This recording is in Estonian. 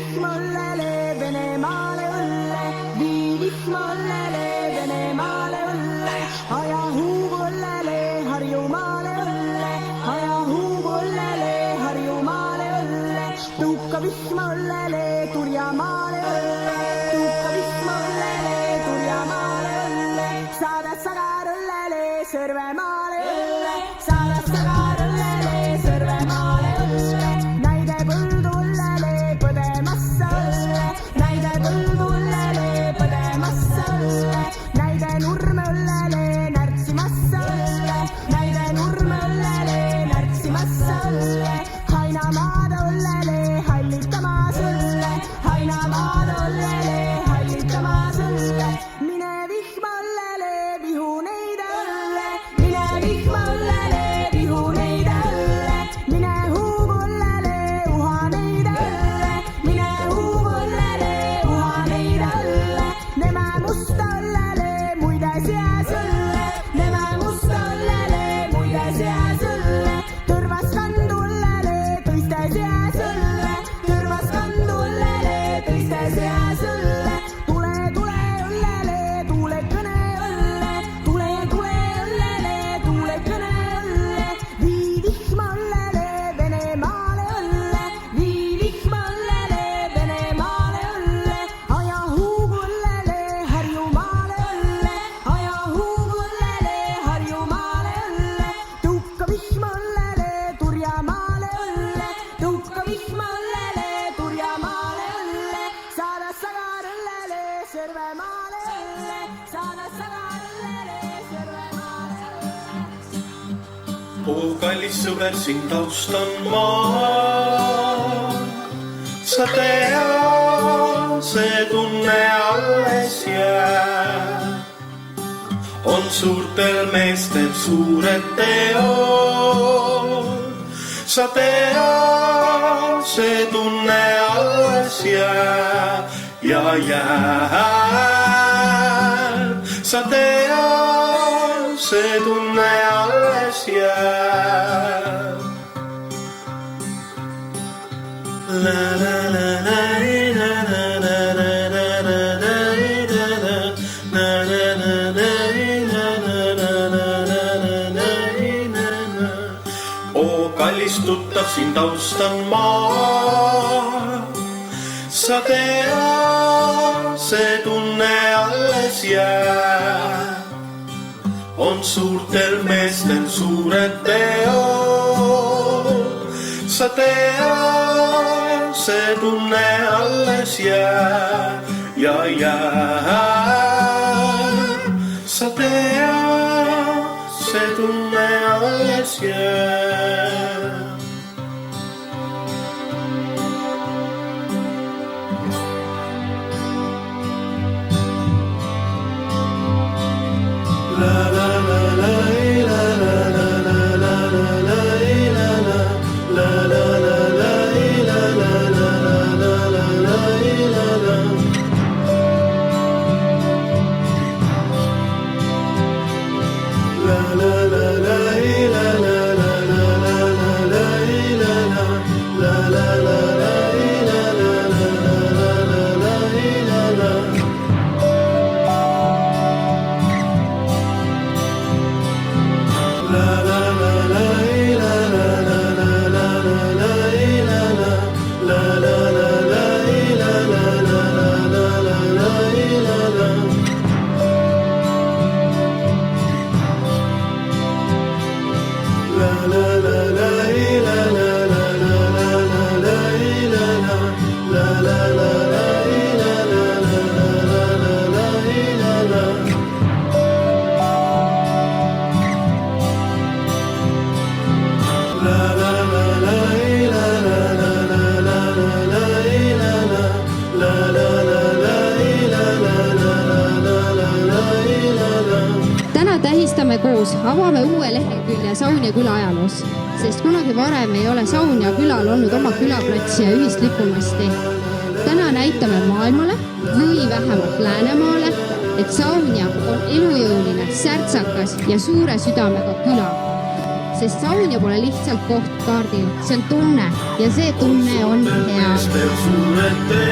vihmollele Venemaale õlle, vii vihmollele Venemaale õlle, aja huubollele Harjumaale õlle, aja huubollele Harjumaale õlle, tuhka vihmollele Turjamaale õlle, tuhka vihmollele Turjamaale õlle, saada sagarõllele Sõrvemaale õlle, saada sagarõllele Sõrvemaale õlle, näide põldullele põdemassa õlle, näide põldullele põdemassa õlle, näide nurmeõllele närtsimassa õlle, näide nurmeõllele närtsimassa õlle, Hainamaade õllele hallitamas õlle, Hainamaade õllele hallitamas õlle, mine vihmaõllele vihuneide õlle, mine vihmaõllele vihuneide õlle, mine huubollele uhaneide õlle, mine huubollele uhaneide õlle, nemä musta õllele muide seas õlle, nemä musta õllele muide seas õlle, tõrvas kandu õllele tõiste seas õlle, tõrvas kandu õllele tõiste seas õlle, tule, tule õllele, tuule kõne õlle, tule, tule õllele, tuule kõne õlle, vii vihma õllele Venemaale õlle, vii vihma õllele Venemaale õlle, aja huubu õllele Harjumaale õlle, aja huubu õllele Harjumaale õlle, tuhka vihma õllele Turjamaale õlle, tuhka vihma õllele Turjamaale õlle, saada sagarõllele Sõrvemaale õlle, saada sagarõllele Sõrvemaale õlle. Oo kallis sõber, sind austan ma. Sa tea, see tunne alles jääb. On suurtel meestel suured teod. Sa tea, see tunne alles jääb ja jääb. Sa tea, see tunne alles jääb. La la la la la la la la la la la la la. Oo kallis tuttav, sind austan ma. Sa tea, see tunne alles jääb. On suurtel meestel suured teod. Sa tea, see tunne alles jääb ja jääb. Sa tea, see tunne alles jääb. La la la la la la la la la la la la la. Täna tähistame koos, avame uue lehekülje Saunja küla ajaloos, sest kunagi varem ei ole Saunja külal olnud oma külaplatsi ja ühist lipumasti. Täna näitame maailmale või vähemalt Läänemaale, et Saunja on elujõuline, särtsakas ja suure südamega küla, sest Saunja pole lihtsalt koht kaardil, see on tunne ja see tunne on hea. meestel suured